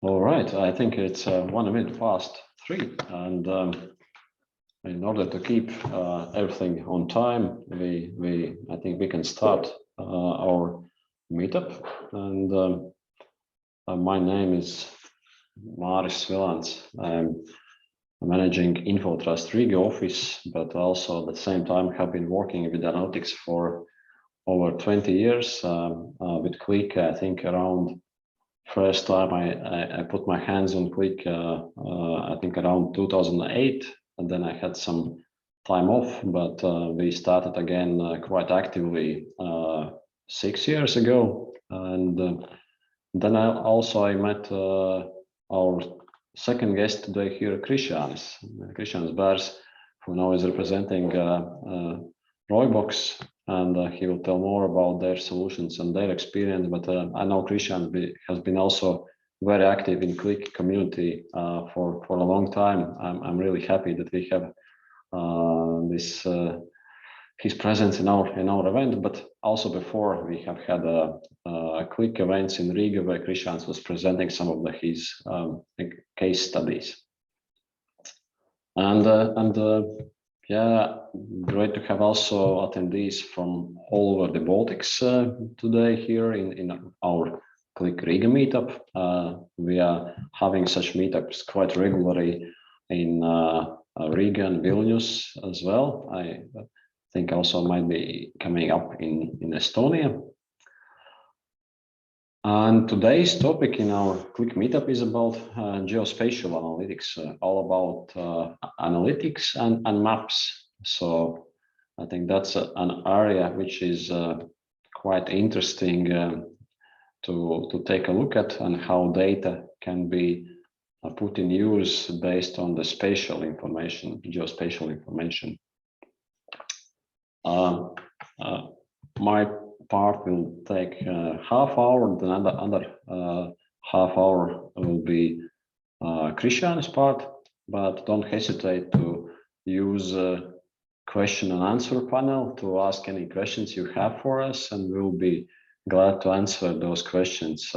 All right, I think it's 1 minute past 3, and in order to keep everything on time, I think we can start our meetup. And my name is Svilans. I'm managing Infotrust Riga office, but also at the same time have been working with analytics for over 20 years with Qlik. I think around first time I put my hands on Qlik, I think around 2008, and then I had some time off, but we started again quite actively 6 years ago. And then I met our second guest today here, Krisjanis Berzs, who now is representing Roibox, and he will tell more about their solutions and their experience. But I know Krisjan has been also very active in Qlik community for a long time. I'm really happy that we have his presence in our event. But also before, we have had Qlik events in Riga where Krisjan was presenting some of his case studies. Yeah, great to have also attendees from all over the Baltics today here in our Qlik Riga meetup. We are having such meetups quite regularly in Riga and Vilnius as well. I think also might be coming up in Estonia. And today's topic in our Qlik Meetup is about geospatial analytics, all about analytics and maps. So I think that's an area which is quite interesting to take a look at, and how data can be put in use based on the spatial information, geospatial information. My part will take half hour, and another half hour will be Krisjanis part, but don't hesitate to use a question and answer panel to ask any questions you have for us, and we'll be glad to answer those questions.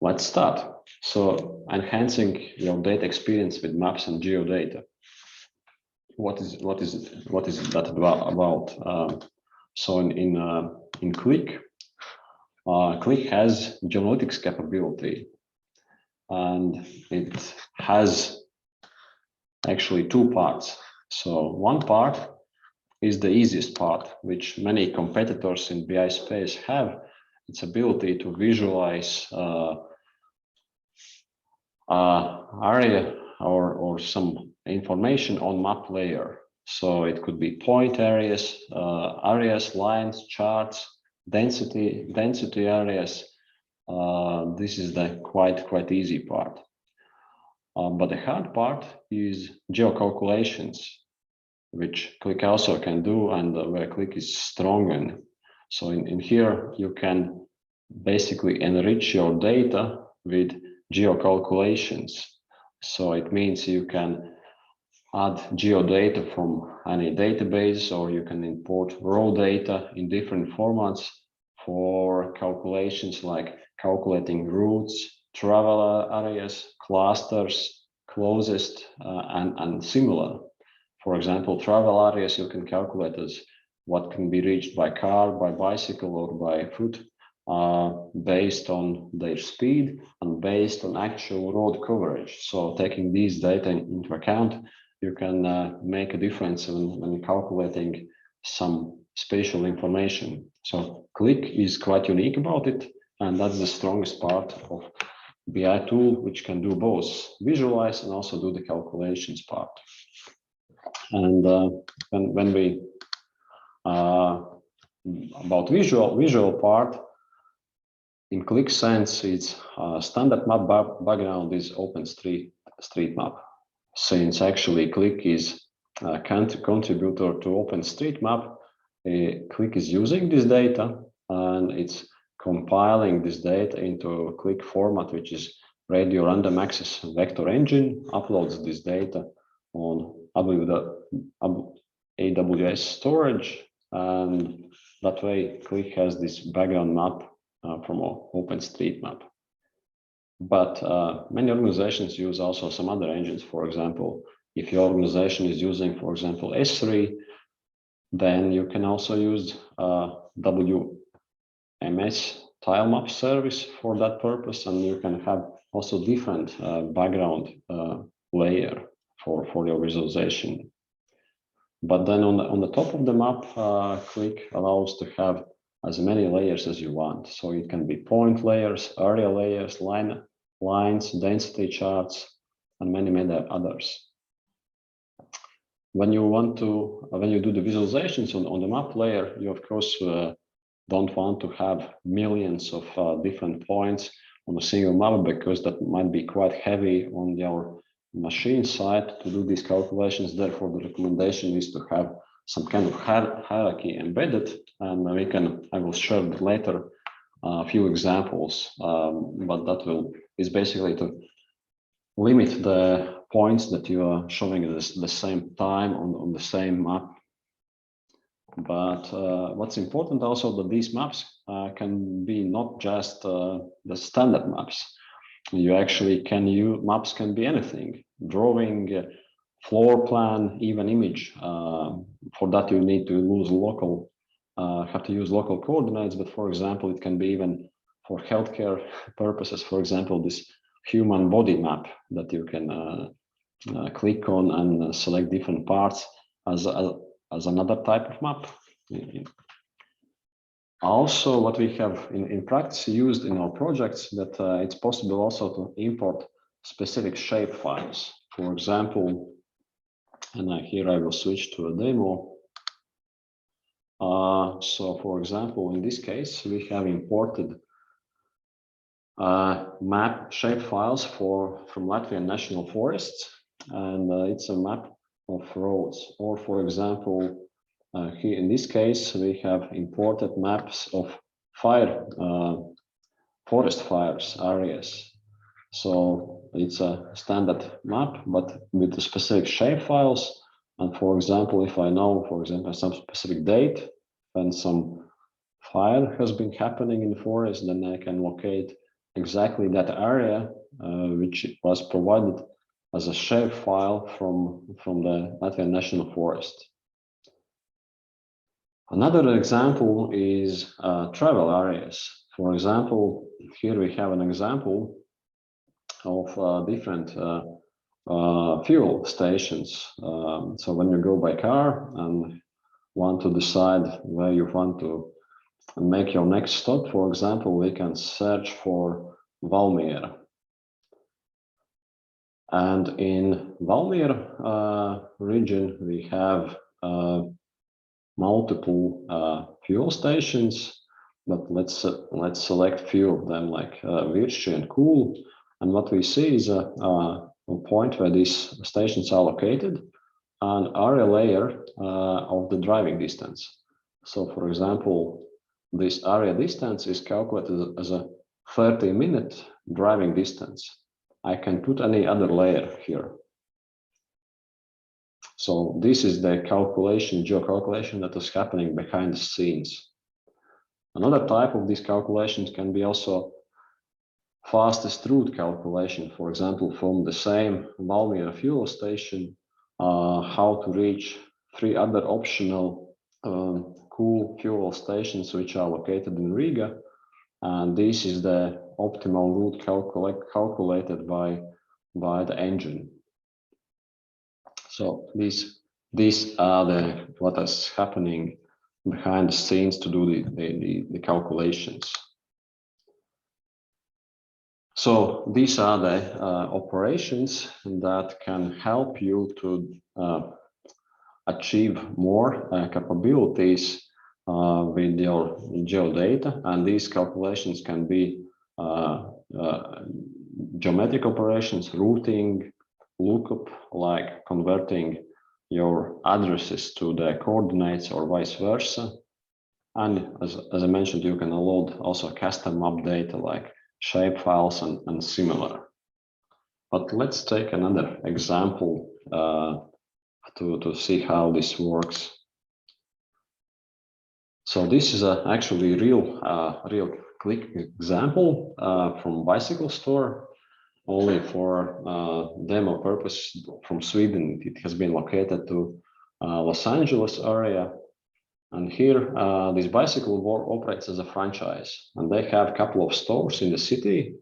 Let's start. So, enhancing your data experience with maps and geodata. What is that about? So in Qlik, Qlik has geoanalytics capability, and it has actually two parts. So one part is the easiest part, which many competitors in BI space have. Its ability to visualize area or some information on map layer. So it could be point areas, lines, charts, density areas. This is the quite easy part. But the hard part is geocalculations, which Qlik also can do, and where Qlik is strong in. So in here, you can basically enrich your data with geocalculations. So it means you can add geodata from any database, or you can import raw data in different formats for calculations like calculating routes, travel areas, clusters, closest, and similar. For example, travel areas you can calculate as what can be reached by car, by bicycle, or by foot, based on their speed and based on actual road coverage. So taking these data into account, you can make a difference when calculating some spatial information. So Qlik is quite unique about it, and that's the strongest part of BI tool, which can do both visualize and also do the calculations part. And when we about visual part, in Qlik Sense, its standard map background is OpenStreetMap. Since actually Qlik is a contributor to OpenStreetMap, Qlik is using this data, and it's compiling this data into a Qlik format, which is radio random access vector engine, uploads this data on AWS storage, and That way, Qlik has this background map from OpenStreetMap. But many organizations use also some other engines. For example, if your organization is using, for example, S3, then you can also use WMS tile map service for that purpose, and you can have also different background layer for your visualization. But then on the top of the map, Qlik allows to have as many layers as you want. So it can be point layers, area layers, lines, density charts, and many others. When you do the visualizations on the map layer, you of course don't want to have millions of different points on a single map, because that might be quite heavy on your machine side to do these calculations. Therefore, the recommendation is to have some kind of hierarchy embedded, and I will share later a few examples, but that is basically to limit the points that you are showing at the same time on the same map. But what's important also that these maps can be not just the standard maps. You actually can use maps, can be anything: drawing, floor plan, even image. For that you need to use local coordinates. But for example, it can be even for healthcare purposes. For example, this human body map that you can click on and select different parts as another type of map. Also, what we have in practice used in our projects, that it's possible also to import specific shape files. For example, and here I will switch to a demo. So for example, in this case, we have imported map shape files from Latvian National Forests, and it's a map of roads. Or for example, here in this case, we have imported maps of forest fires areas. So it's a standard map, but with the specific shape files. And for example, if I know, for example, some specific date when some fire has been happening in the forest, then I can locate exactly that area which was provided as a shape file from the Latvian National Forest. Another example is travel areas. For example, here we have an example of different fuel stations. So when you go by car and want to decide where you want to make your next stop, for example, we can search for Valmiera. And in Valmiera region, we have multiple fuel stations, but let's select few of them, like Virši and Cool. And what we see is a point where these stations are located, an area layer of the driving distance. So for example, this area distance is calculated as a 30-minute driving distance. I can put any other layer here. So this is the geocalculation that is happening behind the scenes. Another type of these calculations can be also fastest route calculation. For example, from the same Valmiera fuel station, how to reach 3 other optional cool fuel stations which are located in Riga. And this is the optimal route calculated by the engine. So these are what is happening behind the scenes to do the calculations. So these are the operations that can help you to achieve more capabilities with your geodata, and these calculations can be geometric operations, routing, lookup, like converting your addresses to the coordinates or vice versa. And as I mentioned, you can load also custom map data like shape files and similar. But let's take another example to see how this works. So this is actually real Qlik example from bicycle store, only for demo purpose from Sweden. It has been located to Los Angeles area. And here, this bicycle store operates as a franchise, and they have a couple of stores in the city,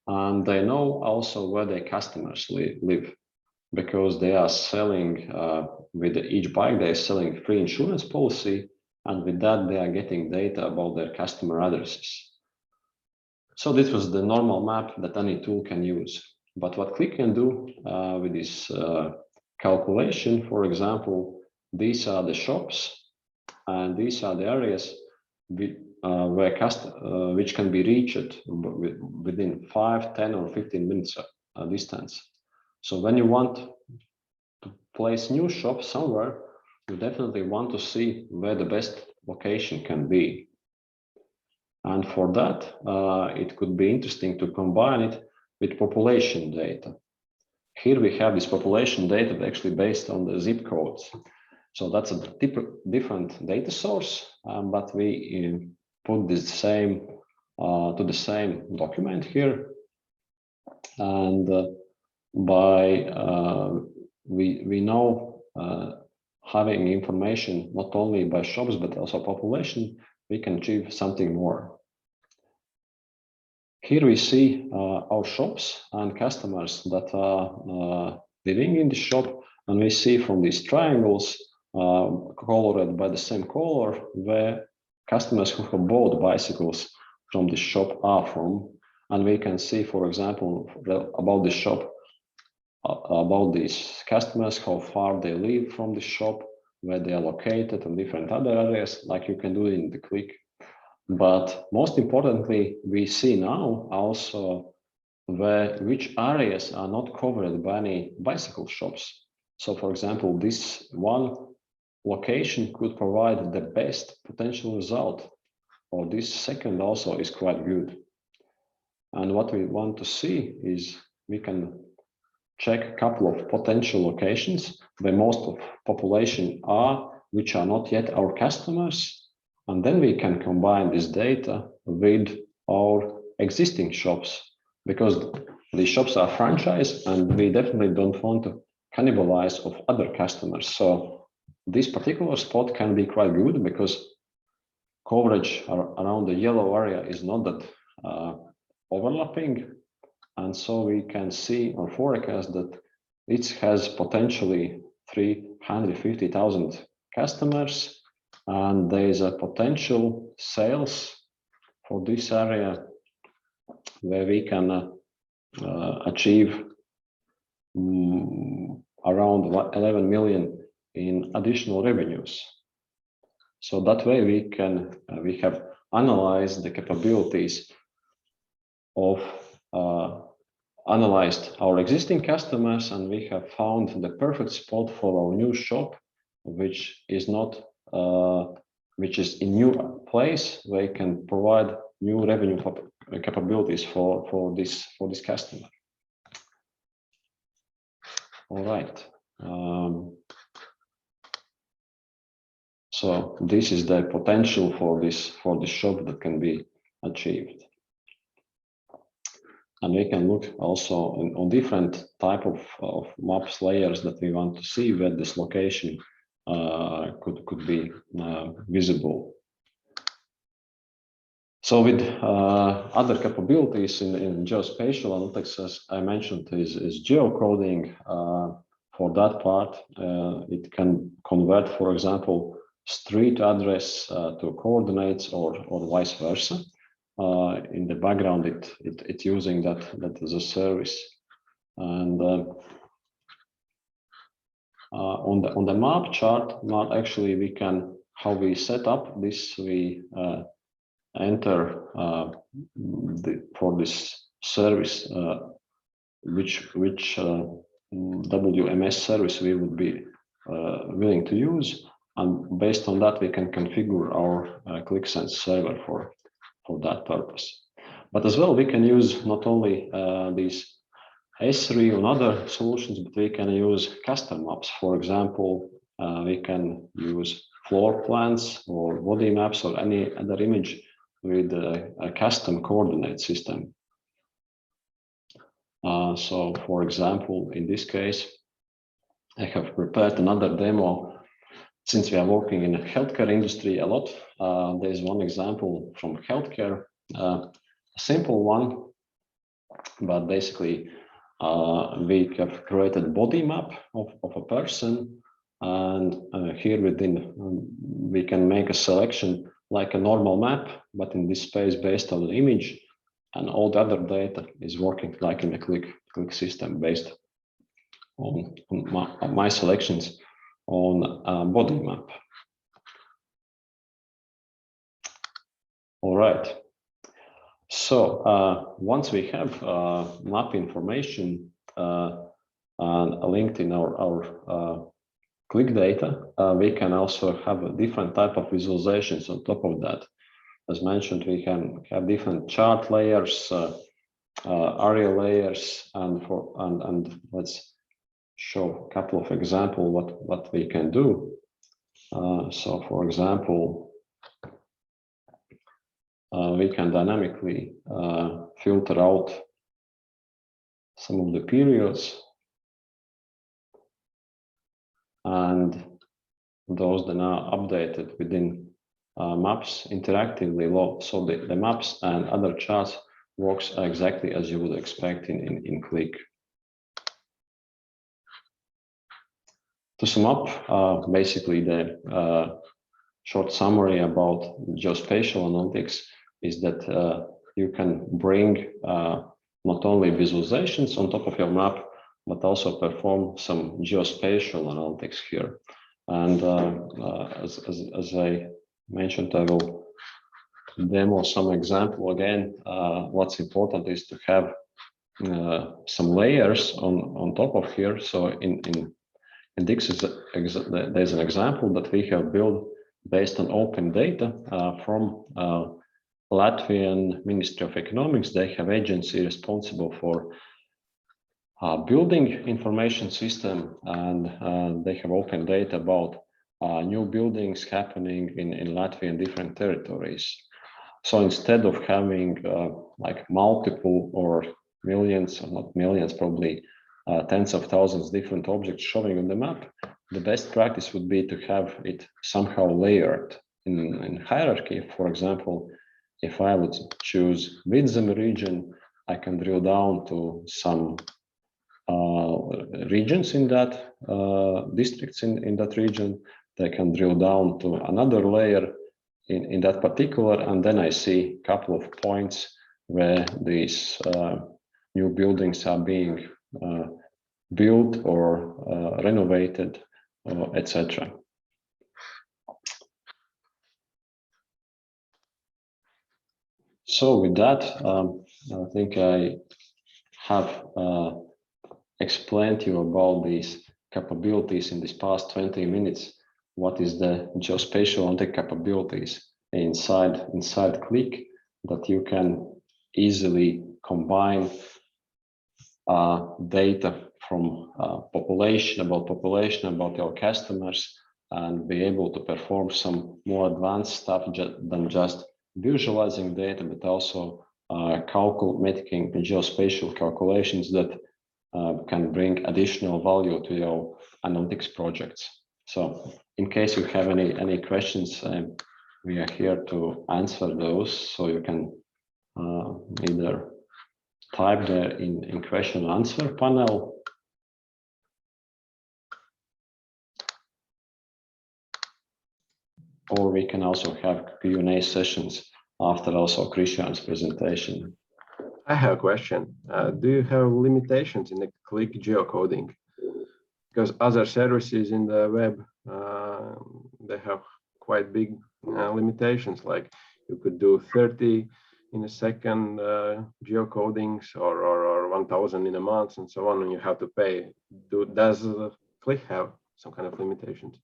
and they know also where their customers live, because they are selling with each bike, they're selling free insurance policy, and with that, they are getting data about their customer addresses. So this was the normal map that any tool can use. But what Qlik can do with this calculation, for example, these are the shops, and these are the areas which can be reached within 5, 10, or 15 minutes distance. So when you want to place new shop somewhere, you definitely want to see where the best location can be. And for that, it could be interesting to combine it with population data. Here we have this population data actually based on the zip codes. So that's a different data source, but we put this same to the same document here. And we know having information not only by shops but also population, we can achieve something more. Here we see our shops and customers that are living in the shop, and we see from these triangles colored by the same color where customers who have bought bicycles from the shop are from. And we can see, for example, about the shop, about these customers, how far they live from the shop, where they are located, and different other areas, like you can do in the Qlik. But most importantly, we see now also which areas are not covered by any bicycle shops. So, for example, this one location could provide the best potential result, or this second also is quite good. And what we want to see is we can check a couple of potential locations where most of population are, which are not yet our customers. And then we can combine this data with our existing shops, because the shops are franchise and we definitely don't want to cannibalize of other customers. So this particular spot can be quite good because coverage around the yellow area is not that overlapping. And so we can see or forecast that it has potentially 350,000 customers, and there is a potential sales for this area where we can achieve around 11 million in additional revenues. So that way we have analyzed the capabilities of analyzed our existing customers, and we have found the perfect spot for our new shop, which is not which is in new place where we can provide new revenue capabilities for this customer. All right. So this is the potential for the shop that can be achieved. And we can look also on different type of maps layers that we want to see where this location could be visible. So with other capabilities in geospatial analytics, as I mentioned, is geocoding. For that part, it can convert, for example, street address to coordinates or vice versa. In the background, it's using that as a service. And on the map chart, actually we can, how we set up this, we enter for this service which WMS service we would be willing to use, and based on that we can configure our Qlik Sense server for that purpose. But as well, we can use not only these S3 and other solutions, but we can use custom maps. For example, we can use floor plans or body maps or any other image with a custom coordinate system. So for example, in this case, I have prepared another demo. Since we are working in the healthcare industry a lot, there is one example from healthcare, a simple one, but basically we have created body map of a person, and here within we can make a selection like a normal map, but in this space based on the image, and all the other data is working like in the Qlik system based on my selections on body map. All right. So once we have map information linked in our Qlik data, we can also have a different type of visualizations on top of that. As mentioned, we can have different chart layers, area layers, and let's show a couple of examples what we can do. So for example, we can dynamically filter out some of the periods, and those then are updated within maps interactively. So the maps and other charts works exactly as you would expect in Qlik. To sum up, basically the short summary about geospatial analytics is that you can bring not only visualizations on top of your map, but also perform some geospatial analytics here. And as I mentioned, I will demo some example again. What's important is to have some layers on top of here. So in this is there's an example that we have built based on open data from Latvian Ministry of Economics. They have agency responsible for building information system, and they have open data about new buildings happening in Latvia and different territories. So instead of having like multiple or millions, or not millions, probably tens of thousands different objects showing on the map, the best practice would be to have it somehow layered in hierarchy. For example, if I would choose Vidzeme region, I can drill down to some regions in that districts in that region. They can drill down to another layer in that particular, and then I see a couple of points where these new buildings are being built or renovated, etc. So with that, I think I have explained to you about these capabilities in this past 20 minutes. What is the geospatial analytic capabilities inside Qlik that you can easily combine data from population about your customers, and be able to perform some more advanced stuff than just visualizing data, but also making geospatial calculations that can bring additional value to your analytics projects. So in case you have any questions, we are here to answer those. So you can either type there in question and answer panel, or we can also have Q&A sessions after also Krisjanis' presentation. I have a question. Do you have limitations in the Qlik geocoding? Because other services in the web, they have quite big limitations, like you could do 30 in a second geocodings or 1,000 in a month and so on, and you have to pay. Does Qlik have some kind of limitations?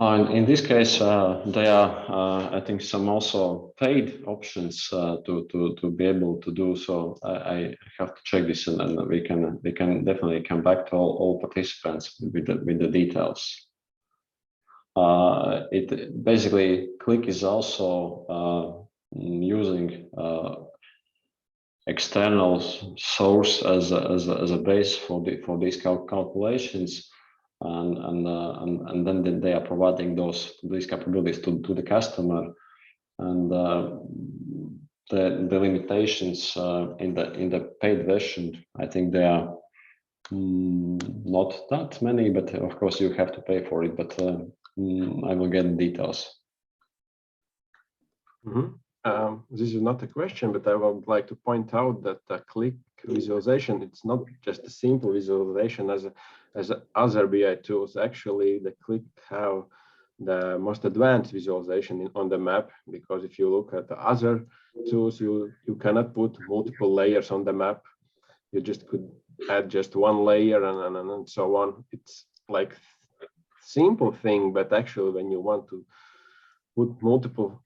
In this case, there are, I think, some also paid options to be able to do so. I have to check this, and we can definitely come back to all participants with the details. it basically Qlik is also using external source as a base for these calculations, and then they are providing these capabilities to the customer, and the limitations in the paid version, I think they are not that many, but of course you have to pay for it, but I will get details. This is not a question, but I would like to point out that Qlik visualization, it's not just a simple visualization as other BI tools. Actually, the Qlik have the most advanced visualization on the map, because if you look at the other tools, you cannot put multiple layers on the map. You just could add just one layer and so on. It's like simple thing, but actually when you want to put multiple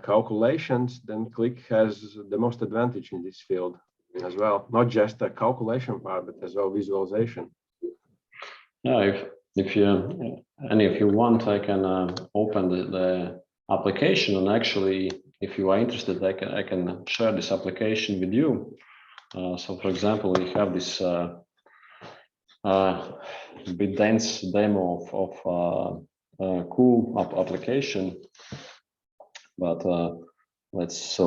calculations, then Qlik has the most advantage in this field as well. Not just the calculation part, but as well visualization. Yeah, if you want, I can open the application, and actually, if you are interested, I can share this application with you. So, for example, we have this bit dense demo of cool application, but let's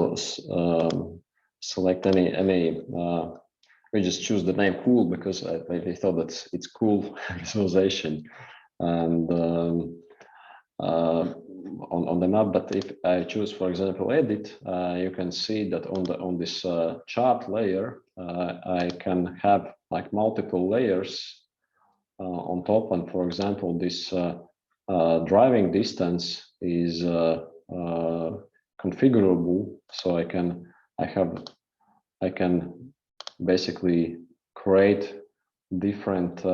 select any. We just choose the name cool because I thought that it's cool visualization, and on the map. But if I choose, for example, edit, you can see that on this chart layer, I can have like multiple layers on top. And for example, this driving distance is configurable, so I can basically create different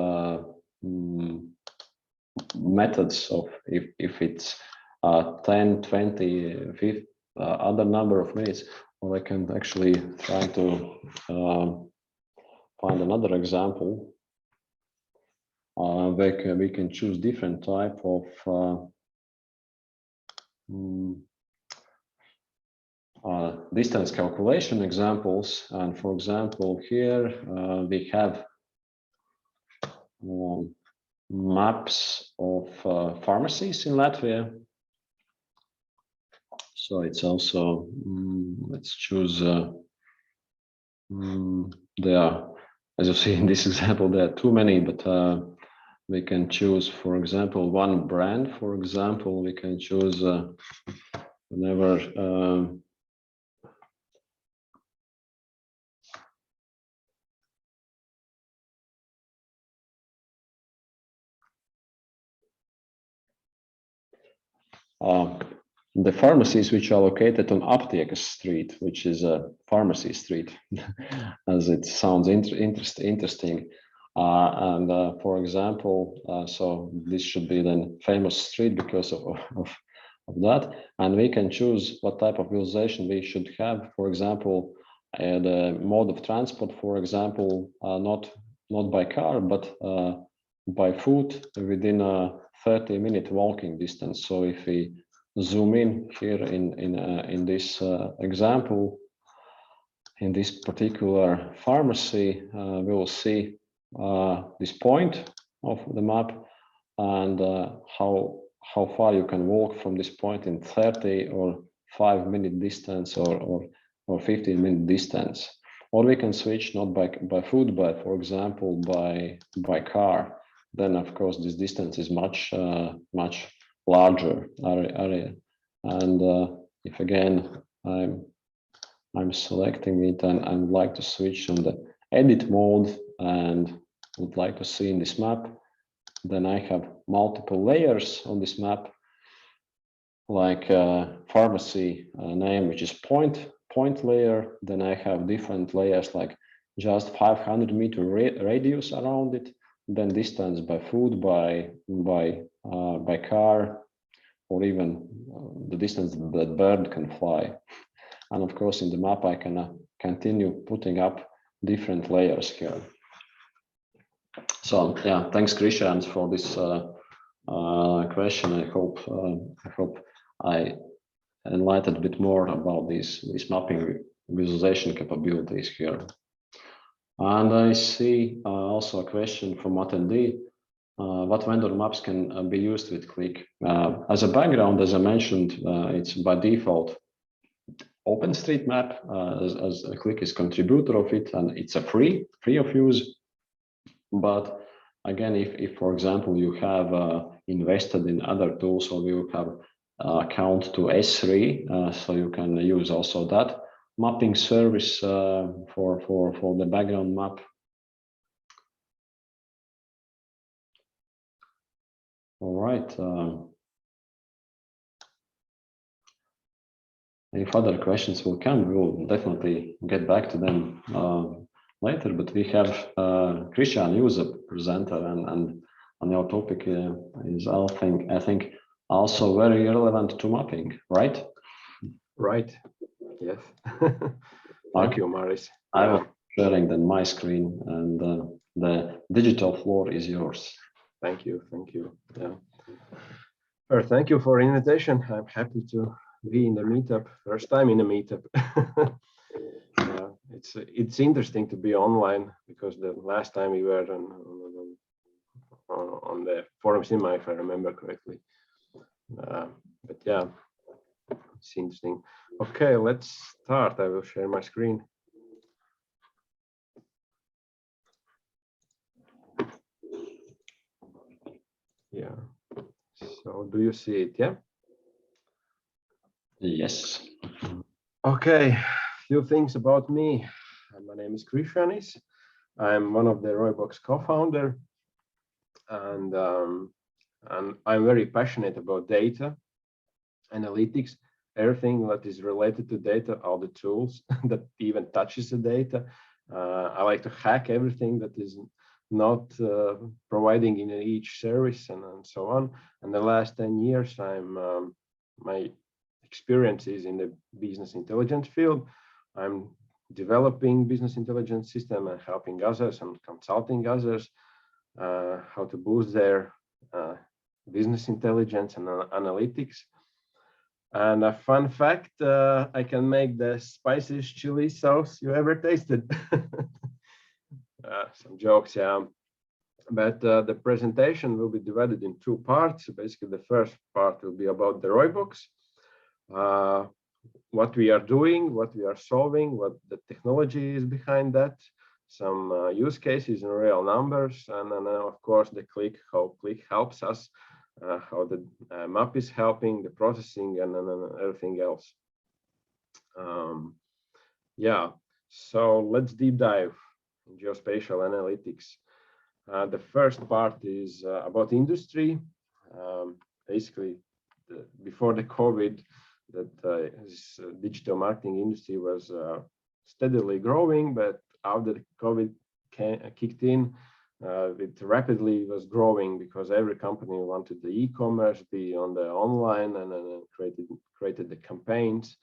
methods of if it's 10, 20, 50, other number of minutes, or I can actually try to find another example. We can choose different type of distance calculation examples, and for example here we have maps of pharmacies in Latvia. So it's also let's choose there are, as you see in this example, there are too many, but we can choose, for example, one brand. For example, we can choose whenever the pharmacies which are located on Aptiekas Street, which is a pharmacy street, as it sounds interesting. And for example, so this should be then famous street because of that. And we can choose what type of visualization we should have. For example, the mode of transport, for example, not by car, but by foot within a 30-minute walking distance. So if we zoom in here in this example, in this particular pharmacy, we will see this point of the map and how far you can walk from this point in 30 or 5-minute distance or 15-minute distance. Or we can switch not by foot, but for example by car. Then of course this distance is much larger area. And if again I'm selecting it and I would like to switch on the edit mode and would like to see in this map, then I have multiple layers on this map, like pharmacy name, which is point layer. Then I have different layers like just 500-meter radius around it, then distance by foot, by car, or even the distance that bird can fly. And of course in the map I can continue putting up different layers here. So yeah, thanks Krisjanis for this question. I hope I enlightened a bit more about these mapping visualization capabilities here. And I see also a question from attendee. What vendor maps can be used with Qlik? As a background, as I mentioned, it's by default OpenStreetMap, as Qlik is contributor of it, and it's a free of use. But again, if for example you have invested in other tools, or you have account to S3, so you can use also that mapping service for the background map. All right. If other questions will come, we will definitely get back to them later. But we have Krisjanis, who is a presenter, and on your topic is I think also very relevant to mapping, right? Right. Yes. Thank you, Maris. I will sharing then my screen, and the digital floor is yours. Thank you. Thank you. Yeah. Thank you for invitation. I'm happy to be in the meetup. First time in a meetup. It's interesting to be online, because the last time we were on the forum Sima, if I remember correctly. But yeah, it's interesting. Okay, let's start. I will share my screen. Yeah. So do you see it? Yeah. Yes. Okay. Few things about me. My name is Krisjanis. I'm one of the Roibox co-founder, and I'm very passionate about data, analytics, everything that is related to data, all the tools that even touches the data. I like to hack everything that is not providing in each service, and so on. And the last 10 years, my experience is in the business intelligence field. I'm developing business intelligence system and helping others and consulting others how to boost their business intelligence and analytics. And a fun fact, I can make the spiciest chili sauce you ever tasted. Some jokes, yeah. But the presentation will be divided in two parts. Basically, the first part will be about the Roibox, what we are doing, what we are solving, what the technology is behind that, some use cases in real numbers, and then of course the Qlik, how Qlik helps us, how the map is helping, the processing, and then everything else. Yeah, so let's deep dive in geospatial analytics. The first part is about industry. Basically, before the COVID, that this digital marketing industry was steadily growing, but after the COVID kicked in, it rapidly was growing, because every company wanted the e-commerce, be on the online, and then created the campaigns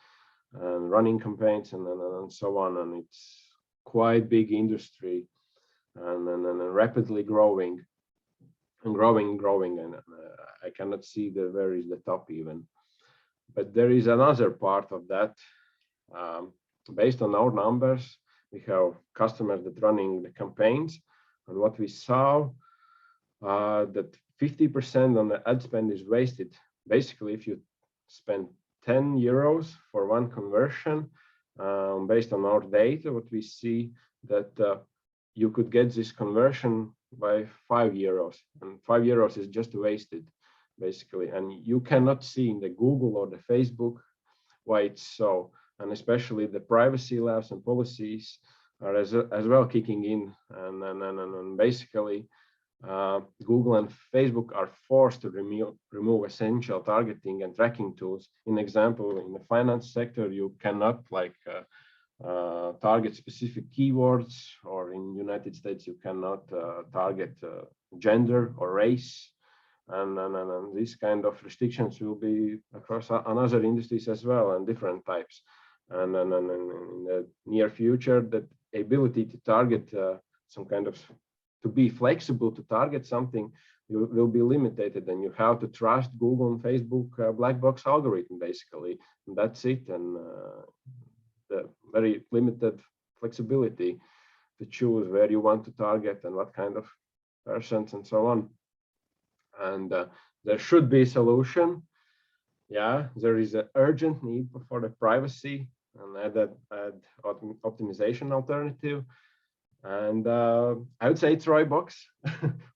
and running campaigns, and so on. And it's quite big industry, and rapidly growing and growing, and I cannot see where is the top even. But there is another part of that. Based on our numbers, we have customers that running the campaigns, and what we saw that 50% on the ad spend is wasted. Basically, if you spend 10 euros for one conversion, based on our data, what we see that you could get this conversion by 5 euros, and 5 euros is just wasted, basically. And you cannot see in the Google or the Facebook why it's so. And especially the privacy laws and policies are as well kicking in, and basically Google and Facebook are forced to remove essential targeting and tracking tools. In example, in the finance sector, you cannot target specific keywords, or in United States you cannot target gender or race, and these kind of restrictions will be across another industries as well, and different types. And in the near future, that ability to target some kind of, to be flexible to target something, you will be limited, and you have to trust Google and Facebook black box algorithm basically. And that's it, and the very limited flexibility to choose where you want to target and what kind of persons and so on. And there should be a solution. Yeah, there is an urgent need for the privacy and add optimization alternative. And I would say it's Roibox,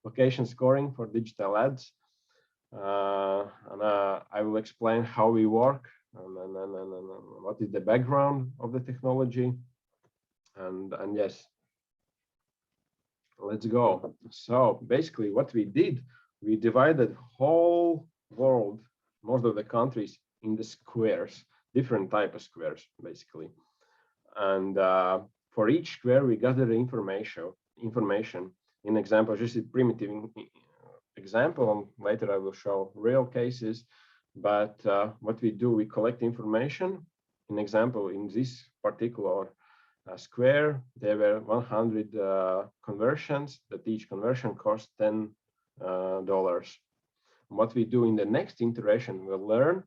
location scoring for digital ads. And I will explain how we work and what is the background of the technology. And yes, let's go. So basically what we did, we divided whole world, most of the countries, in the squares, different type of squares basically. And for each square we gather information. In example, just a primitive example, and later I will show real cases. But what we do, we collect information. In example, in this particular square, there were 100 conversions, that each conversion cost $10. What we do in the next iteration, we'll learn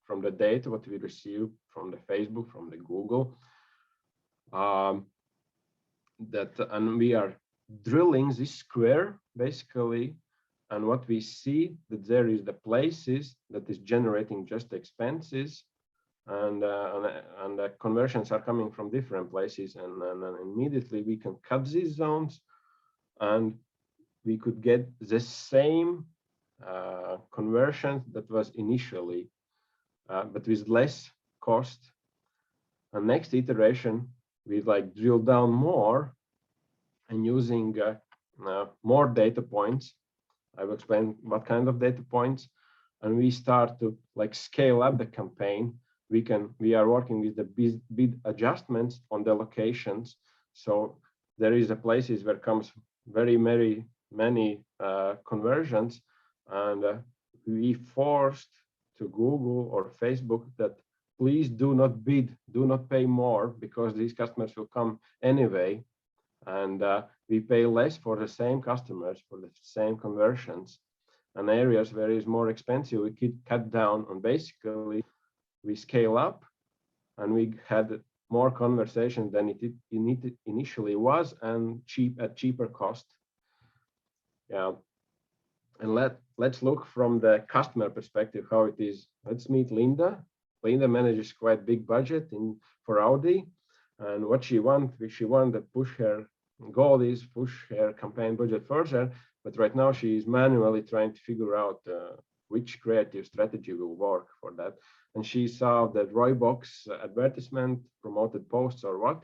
from the data what we receive from the Facebook, from the Google, and we are drilling this square basically. And what we see, that there is the places that is generating just expenses, and the conversions are coming from different places, and immediately we can cut these zones, and we could get the same conversion that was initially, but with less cost. And next iteration, we like drill down more and using more data points. I will explain what kind of data points, and we start to like scale up the campaign. We are working with the bid adjustments on the locations. So there is a places where comes very many conversions, and we forced to Google or Facebook that please do not bid, do not pay more, because these customers will come anyway. And we pay less for the same customers, for the same conversions. And areas where it's more expensive, we could cut down on. Basically, we scale up, and we had more conversations than it initially was, and at cheaper cost. Yeah. And let's look from the customer perspective how it is. Let's meet Linda. Linda manages quite big budget for Audi. And what she wants to push her goal is push her campaign budget further. But right now she is manually trying to figure out which creative strategy will work for that. And she saw that Roibox advertisement, promoted posts or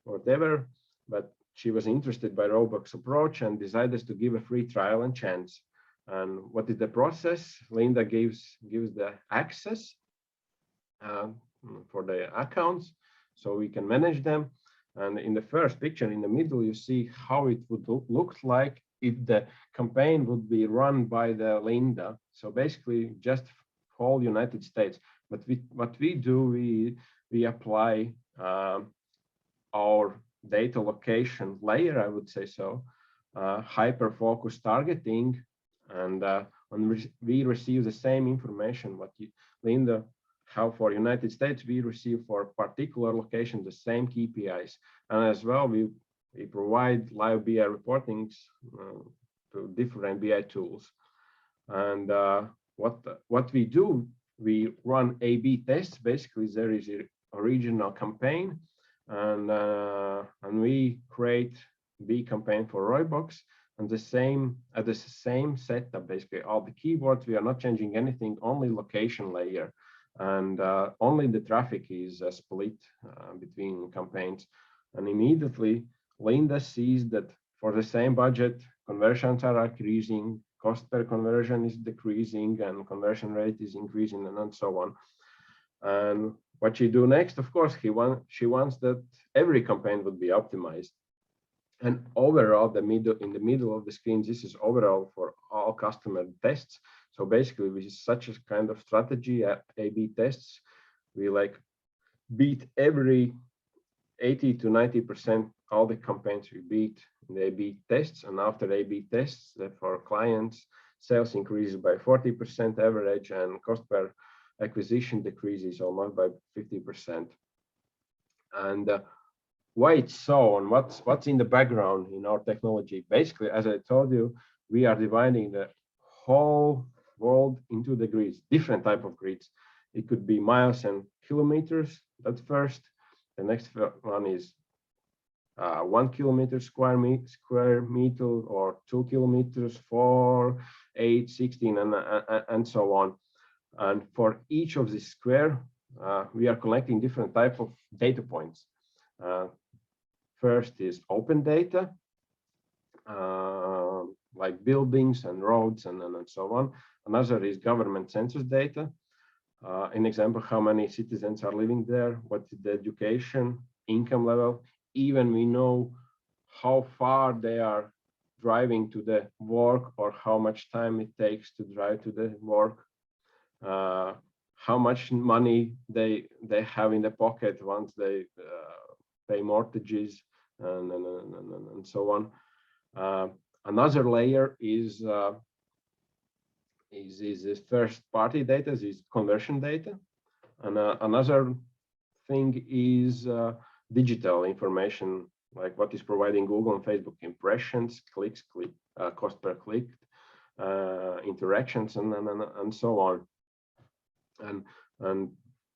whatever, but she was interested by Roibox approach and decided to give a free trial and chance. And what is the process? Linda gives the access for the accounts, so we can manage them. And in the first picture in the middle, you see how it would look like if the campaign would be run by the Linda. So basically just whole United States. But what we do, we apply our data location layer, I would say so, hyper-focused targeting, and we receive the same information what Linda, how for United States we receive for particular location the same KPIs, and as well we provide live BI reportings to different BI tools. And what we do, we run A/B tests. Basically, there is an original campaign, and we create B campaign for Roibox, and the same setup. Basically, all the keywords, we are not changing anything, only location layer, and only the traffic is split between campaigns. And immediately Linda sees that for the same budget, conversions are increasing, cost per conversion is decreasing, and conversion rate is increasing, and so on. And what she do next, of course, she wants that every campaign would be optimized. And overall, in the middle of the screen, this is overall for all customer tests. So basically, with such a kind of strategy, A/B tests, we like beat every 80 to 90% all the campaigns we beat in the A/B tests. And after A/B tests, for clients, sales increases by 40% average, and cost per acquisition decreases almost by 50%. And why it's so, and what's in the background in our technology? Basically, as I told you, we are dividing the whole world into the grids, different type of grids. It could be miles and kilometers. That's first. The next one is 1 kilometer square meter, or 2 kilometers, 4, 8, 16, and so on. And for each of these square, we are collecting different type of data points. First is open data, like buildings and roads and so on. Another is government census data. An example, how many citizens are living there, what is the education, income level. Even we know how far they are driving to the work, or how much time it takes to drive to the work. How much money they have in the pocket once they pay mortgages, and so on. Another layer is this first party data, is conversion data. And another thing is digital information, like what is providing Google and Facebook: impressions, clicks, cost per click, interactions, and so on. And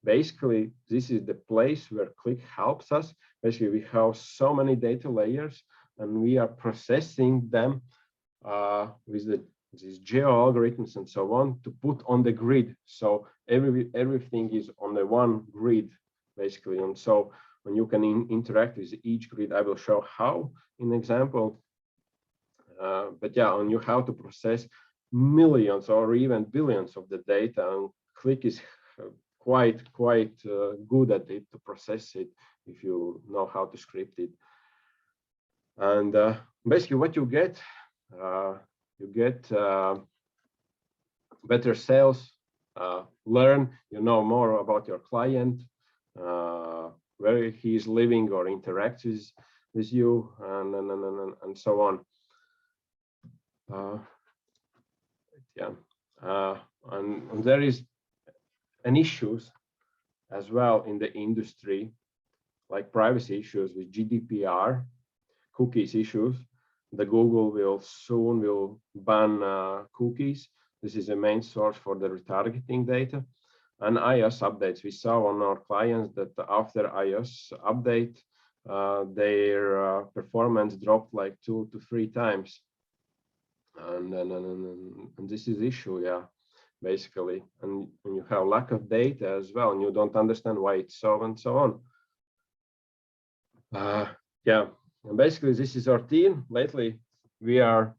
basically, this is the place where Qlik helps us. Basically, we have so many data layers, and we are processing them with these geo algorithms and so on to put on the grid. So everything is on the one grid, basically. And so when you can interact with each grid, I will show how in example. But yeah, and you have to process millions or even billions of the data, and Qlik is quite good at it, to process it if you know how to script it. And basically what you get better sales, learn, you know more about your client, where he is living or interacts with you, and so on. And there is an issues as well in the industry, like privacy issues with GDPR, cookies issues. The Google will soon ban cookies. This is a main source for the retargeting data. And iOS updates. We saw on our clients that after iOS update, their performance dropped like 2 to 3 times. And this is issue, yeah, basically. And when you have lack of data as well, and you don't understand why it's so, and so on. Yeah, and basically this is our team. Lately, we are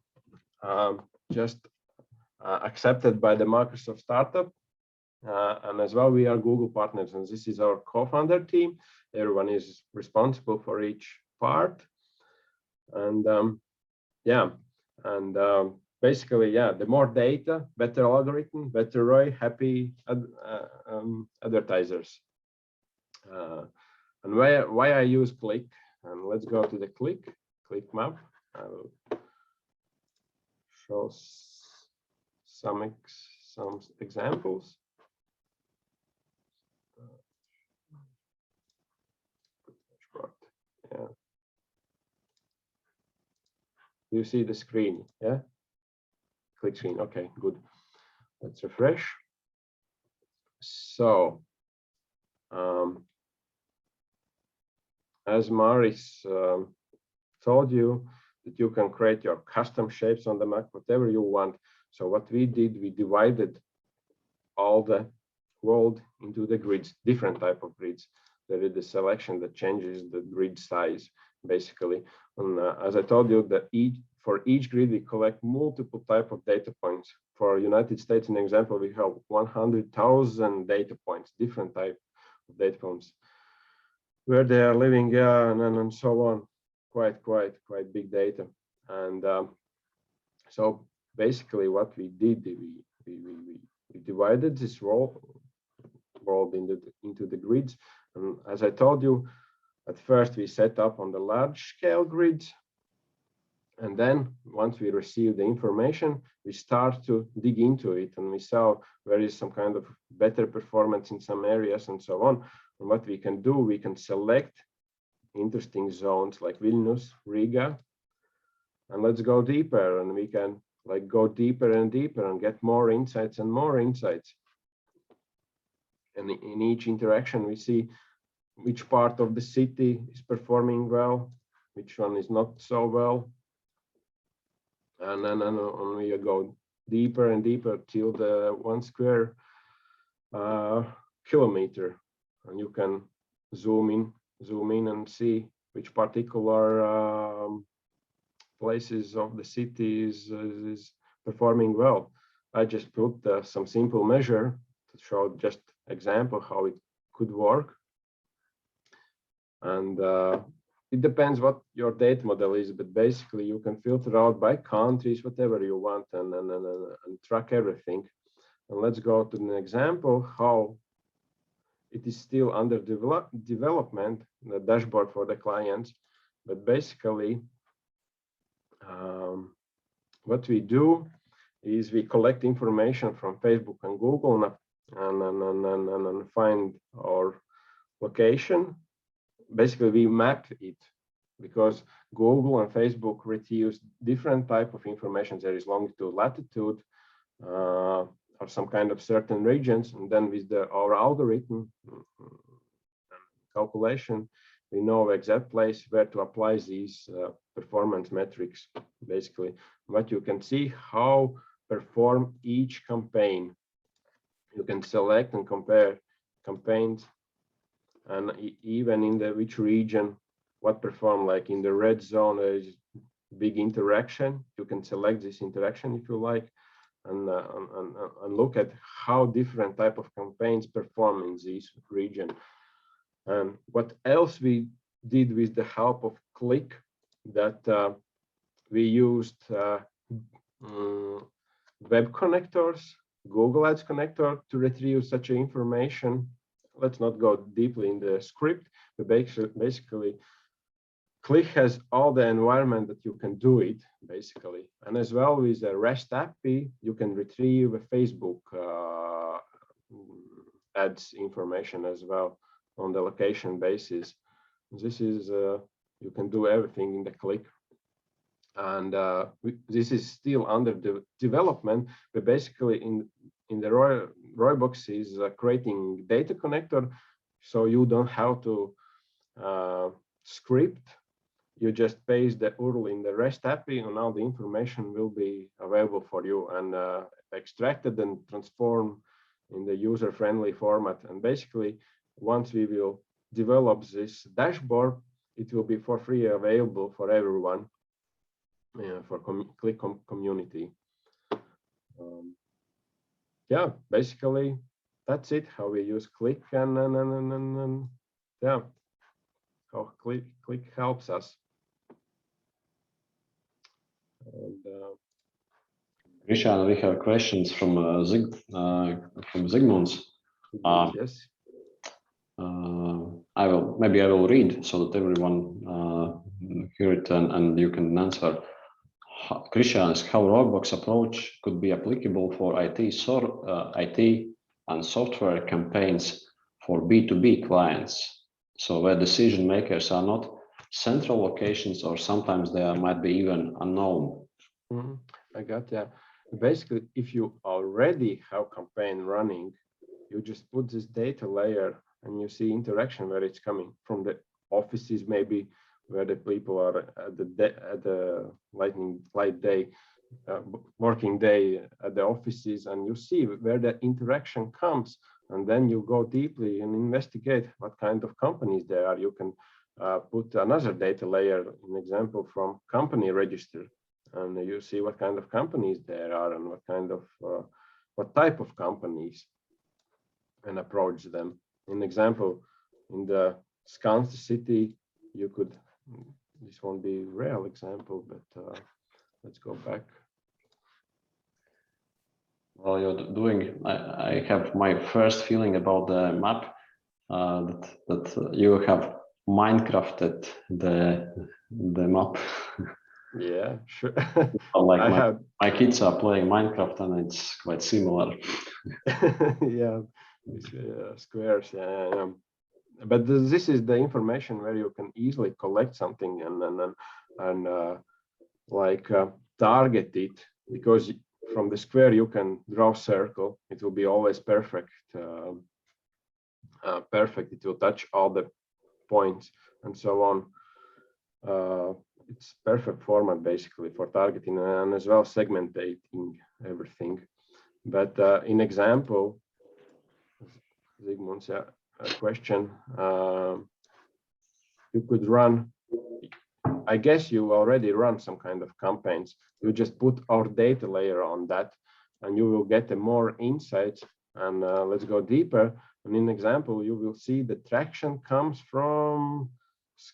just accepted by the Microsoft startup, and as well we are Google partners. And this is our co-founder team. Everyone is responsible for each part. And yeah, and basically, yeah, the more data, better algorithm, better ROI, happy advertisers. And why I use Qlik, and let's go to the Qlik map. I will show some examples. Yeah. You see the screen, yeah? Qlik screen, okay, good. Let's refresh. So, as Maris told you, that you can create your custom shapes on the map, whatever you want. So what we did, we divided all the world into the grids, different type of grids. There is the selection that changes the grid size, basically. And as I told you, that for each grid, we collect multiple type of data points. For United States, an example, we have 100,000 data points, different type of data points, where they are living, and so on. Quite big data. And so basically what we did, we divided this world into the grids. And as I told you, at first we set up on the large scale grids, And then once we receive the information, we start to dig into it, and we saw where is some kind of better performance in some areas and so on. And what we can do, we can select interesting zones like Vilnius, Riga, and let's go deeper, and we can like go deeper and deeper and get more insights and more insights. And in each interaction, we see which part of the city is performing well, which one is not so well. And then we go deeper and deeper till the 1 square kilometer, and you can zoom in and see which particular places of the city is performing well. I just put some simple measure to show just example how it could work. And it depends what your data model is, but basically you can filter out by countries, whatever you want, and track everything. And let's go to an example how it is still under development, the dashboard for the clients. But basically, what we do is we collect information from Facebook and Google and find our location. Basically, we map it because Google and Facebook retrieve different type of information. There is longitude, latitude, or some kind of certain regions, and then with our algorithm calculation, we know exact place where to apply these performance metrics. Basically, what you can see how perform each campaign. You can select and compare campaigns, and even in the which region what perform. Like in the red zone, there is big interaction. You can select this interaction if you like, and look at how different type of campaigns perform in this region. And what else we did with the help of Qlik, that we used web connectors, Google Ads connector to retrieve such information. Let's not go deeply in the script, but basically Qlik has all the environment that you can do it, basically. And as well with the REST API, you can retrieve a Facebook ads information as well on the location basis. This is, you can do everything in the Qlik. And this is still under development, but basically in the Roibox is creating data connector, so you don't have to script. You just paste the URL in the REST API, and all the information will be available for you and extracted and transformed in the user-friendly format. And basically, once we will develop this dashboard, it will be for free available for everyone, for Qlik community. Yeah, basically that's it. How we use Qlik and yeah, how Qlik helps us. And, Krishan, we have questions from Zygmunt. Yes. I will read so that everyone hear it and you can answer. Krisjanis, how Roibox approach could be applicable for IT and software campaigns for B2B clients? So where decision makers are not central locations, or sometimes they might be even unknown. I got that. Basically, if you already have campaign running, you just put this data layer and you see interaction where it's coming from the offices, maybe where the people are at the light day, working day at the offices, and you see where the interaction comes, and then you go deeply and investigate what kind of companies there are. You can put another data layer, an example from company register, and you see what kind of companies there are and what kind of what type of companies, and approach them. An example in the Svilans city, you could. This won't be a real example, but let's go back. Well, you're doing. I have my first feeling about the map that you have Minecrafted the map. Yeah, sure. Like I have. my kids are playing Minecraft, and it's quite similar. Yeah, these, squares. Yeah. But this is the information where you can easily collect something and like target it, because from the square you can draw circle. It will be always perfect. Perfect. It will touch all the points and so on. It's perfect format basically for targeting and as well segmentating everything. But in example, Zygmunt's question, you could run, I guess you already run some kind of campaigns. You just put our data layer on that and you will get a more insights. And let's go deeper. And in example, you will see the traction comes from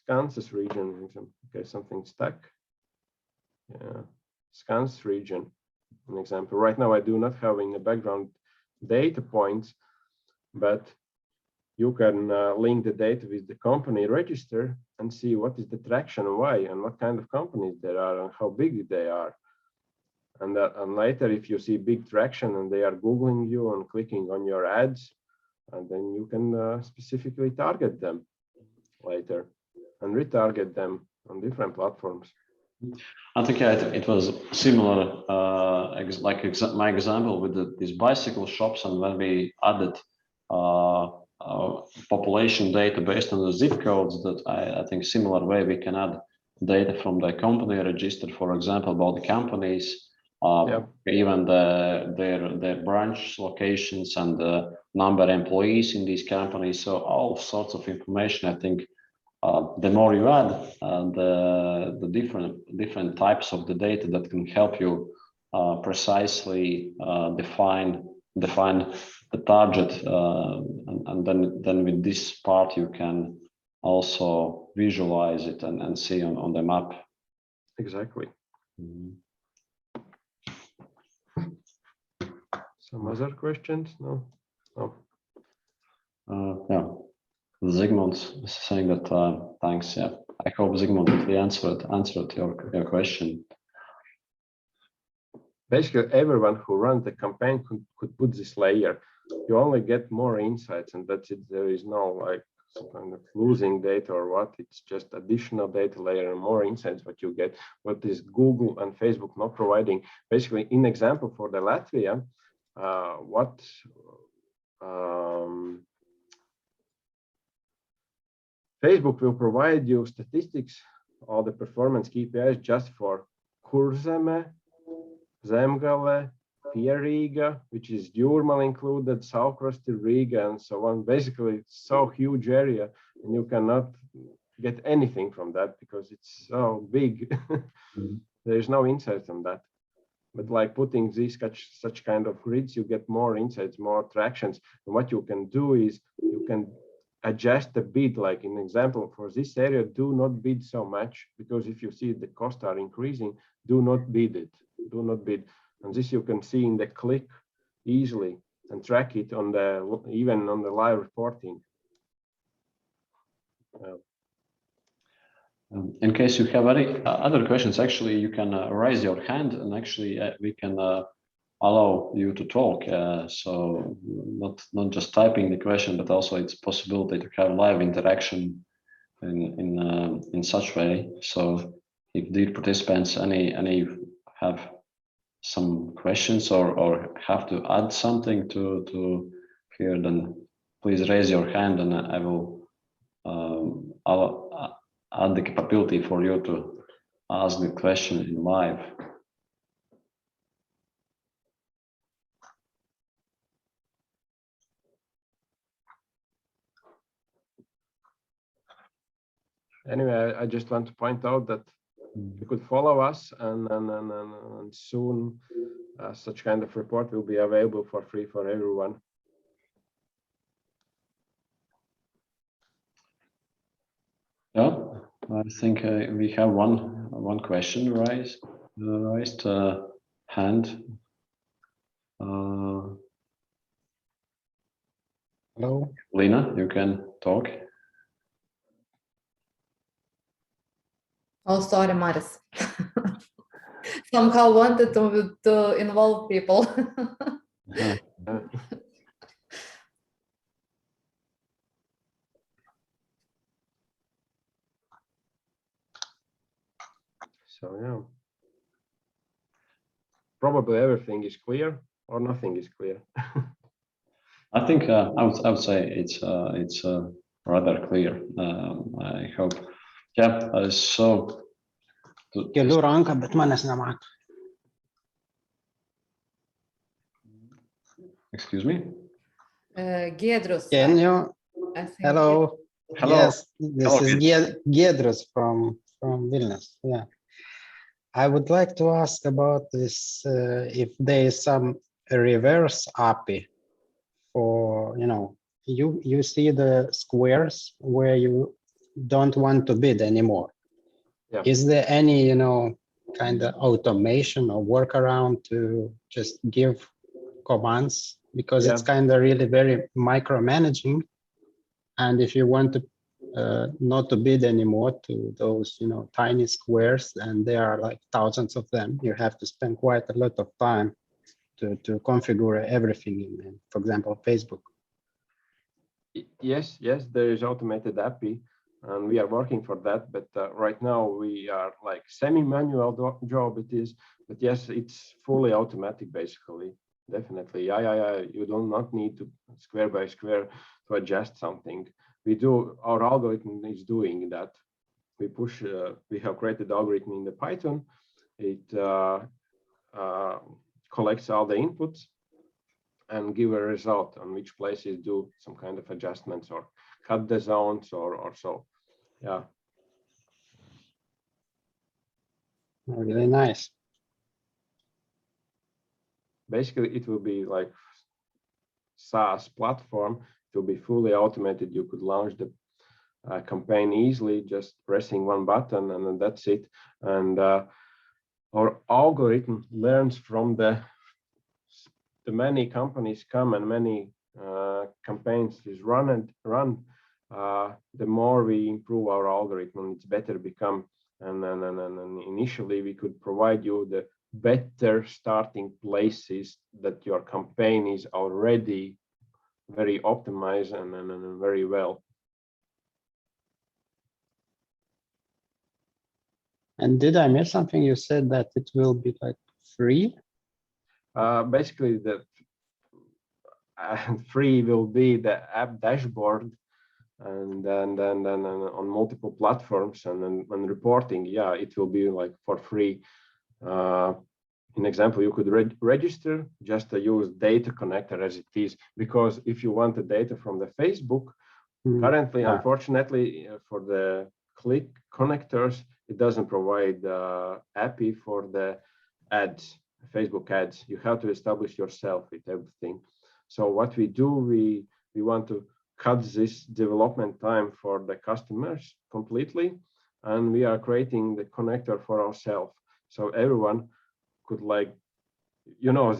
Kansas region. Okay, something stuck. Yeah, Kansas region. An example. Right now, I do not have in the background data points, but you can link the data with the company register and see what is the traction and why, and what kind of companies there are and how big they are. And later, if you see big traction and they are Googling you and clicking on your ads, and then you can specifically target them later and retarget them on different platforms. I think it was similar, my example with these bicycle shops, and when we added population data based on the zip codes, that I think similar way we can add data from the company register, for example, about the companies, even their branch locations and the number of employees in these companies. So all sorts of information. I think the more you add, the different types of the data that can help you precisely define the target, and then with this part you can also visualize it and see on the map. Exactly. Mm-hmm. Some other questions? No. Yeah, Zygmunt is saying that thanks. Yeah, I hope Zygmunt answered your question. Basically, everyone who runs the campaign could put this layer. You only get more insights, and that's it. There is no like some kind of losing data or what. It's just additional data layer and more insights what you get. What is Google and Facebook not providing? Basically, in example for the Latvia, what Facebook will provide you statistics, all the performance KPIs just for Kurzeme, Zemgale, Riga, which is Jurmal included, Saukrasti, Riga, and so on. Basically, it's so huge area, and you cannot get anything from that because it's so big. There is no insight on that. But like putting these such kind of grids, you get more insights, more tractions. And what you can do is you can adjust the bid. Like in example for this area, do not bid so much, because if you see the costs are increasing, do not bid it. Do not bid. And this you can see in the Qlik easily and track it on the even on the live reporting. In case you have any other questions, actually you can raise your hand, and actually we can allow you to talk. So not just typing the question, but also it's possibility to have live interaction in such way. So if the participants any have some questions or have to add something to here, then please raise your hand, and I will I'll add the capability for you to ask the question in live. Anyway, I just want to point out that you could follow us, and soon such kind of report will be available for free for everyone. Yeah, I think we have one question raised hand. Hello. Lena, you can talk. Oh, sorry, Maris. Somehow wanted to involve people. So yeah, probably everything is clear or nothing is clear. I think I would say it's rather clear. I hope. Yeah. So. Keliu ranką, bet manęs nemato. Excuse me. Giedrus. Can you? I think Hello. Hello. Yes, this Hello, is Giedrus from Vilnius. Yeah. I would like to ask about this, if there is some reverse API for, you see the squares where you don't want to bid anymore. Yeah. Is there any, kind of automation or workaround to just give commands? Because it's kind of really very micromanaging. And if you want to not to bid anymore to those, tiny squares, and there are like thousands of them, you have to spend quite a lot of time to configure everything in, for example, Facebook. Yes, there is automated API, and we are working for that. But right now we are like semi-manual job it is. But yes, it's fully automatic basically. Definitely, yeah. You do not need to square by square to adjust something. Our algorithm is doing that. We have created algorithm in the Python. It collects all the inputs and give a result on which places do some kind of adjustments or cut the zones or so. Yeah. Really nice. Basically, it will be like SaaS platform. It will be fully automated. You could launch the campaign easily, just pressing one button, and then that's it. And our algorithm learns from the many companies come and many campaigns is run. The more we improve our algorithm, it's better become. And initially, we could provide you the better starting places that your campaign is already very optimized and very well. And did I miss something? You said that it will be like free? Basically, the free will be the app dashboard, and then on multiple platforms and reporting. Yeah, it will be like for free. In example, you could register just to use data connector as it is, because if you want the data from the Facebook, currently, unfortunately, for the Qlik connectors, it doesn't provide API for the ads, Facebook ads. You have to establish yourself with everything. So what we do, we want to cut this development time for the customers completely, and we are creating the connector for ourselves. So everyone could, like,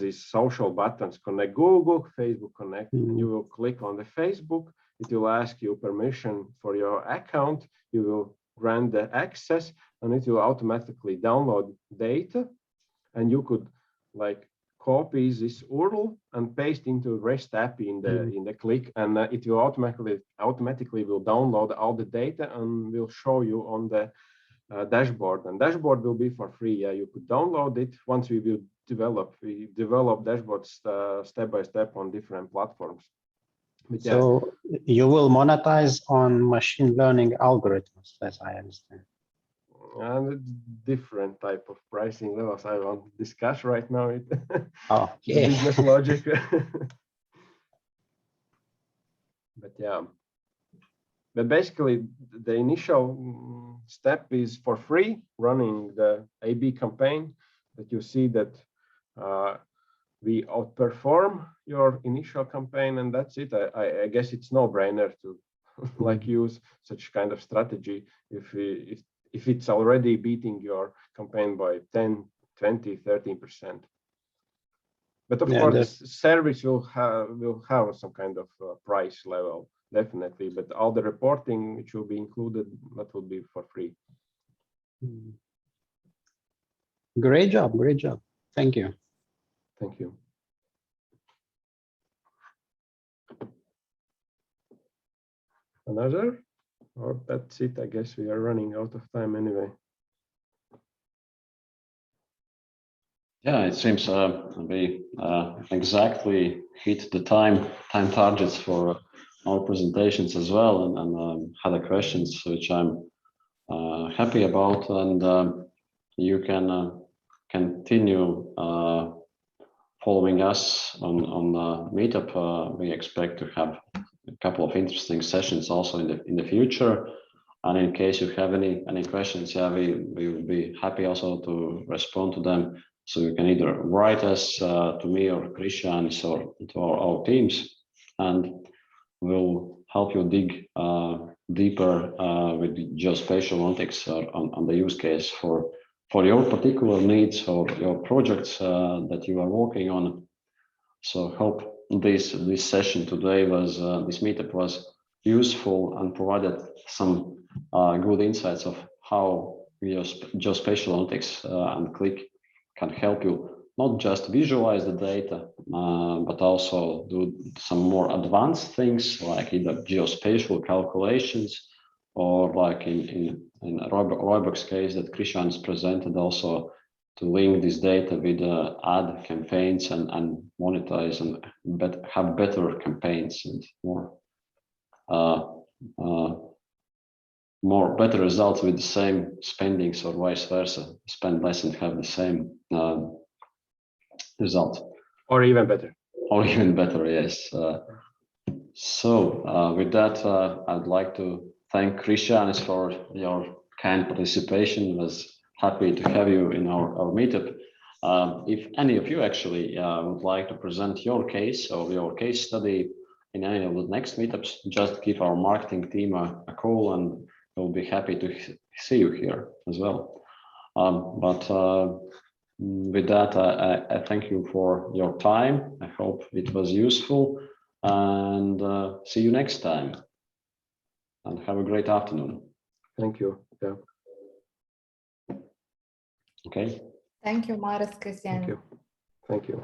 these social buttons, connect Google, Facebook connect, and you will click on the Facebook. It will ask you permission for your account. You will grant the access, and it will automatically download data, and you could like copy this URL and paste into REST API in the Qlik, and it will automatically will download all the data and will show you on the dashboard. And dashboard will be for free. Yeah, you could download it. Once we develop dashboards step by step on different platforms. But yeah. So you will monetize on machine learning algorithms, as I understand. And it's different type of pricing levels. I won't discuss right now it. Oh, yeah. Business logic. But yeah. But basically, the initial step is for free, running the A/B campaign. That you see that we outperform your initial campaign, and that's it. I guess it's no-brainer to like use such kind of strategy if it's already beating your campaign by 10, 20, 13%. But of course, the service will have some kind of price level, definitely. But all the reporting which will be included, that will be for free. Great job, great job. Thank you. Thank you. Another? Or that's it, I guess we are running out of time anyway. Yeah, it seems we exactly hit the time targets for our presentations as well, and had the questions which I'm happy about, and you can continue following us on Meetup. We expect to have a couple of interesting sessions also in the future. And in case you have any questions, yeah, we will be happy also to respond to them. So you can either write us to me or Krisjanis or to our teams, and we'll help you dig deeper with the geospatial analytics on the use case for your particular needs or your projects that you are working on. So hope this session today was this meetup was useful and provided some good insights of how geospatial analytics and Qlik can help you not just visualize the data, but also do some more advanced things like either geospatial calculations or like in Roibox case that Krisjanis presented, also to link this data with ad campaigns and monetize and have better campaigns and more better results with the same spendings, or vice versa, spend less and have the same result. Or even better. Or even better, yes. So with that, I'd like to thank Krisjanis for your kind participation. I was happy to have you in our meetup. If any of you actually would like to present your case or your case study in any of the next meetups, just give our marketing team a call and we'll be happy to see you here as well. With that, I thank you for your time. I hope it was useful, and see you next time. And have a great afternoon. Thank you. Yeah. Okay. Thank you, Maris, Krisjanis. Thank you. Thank you.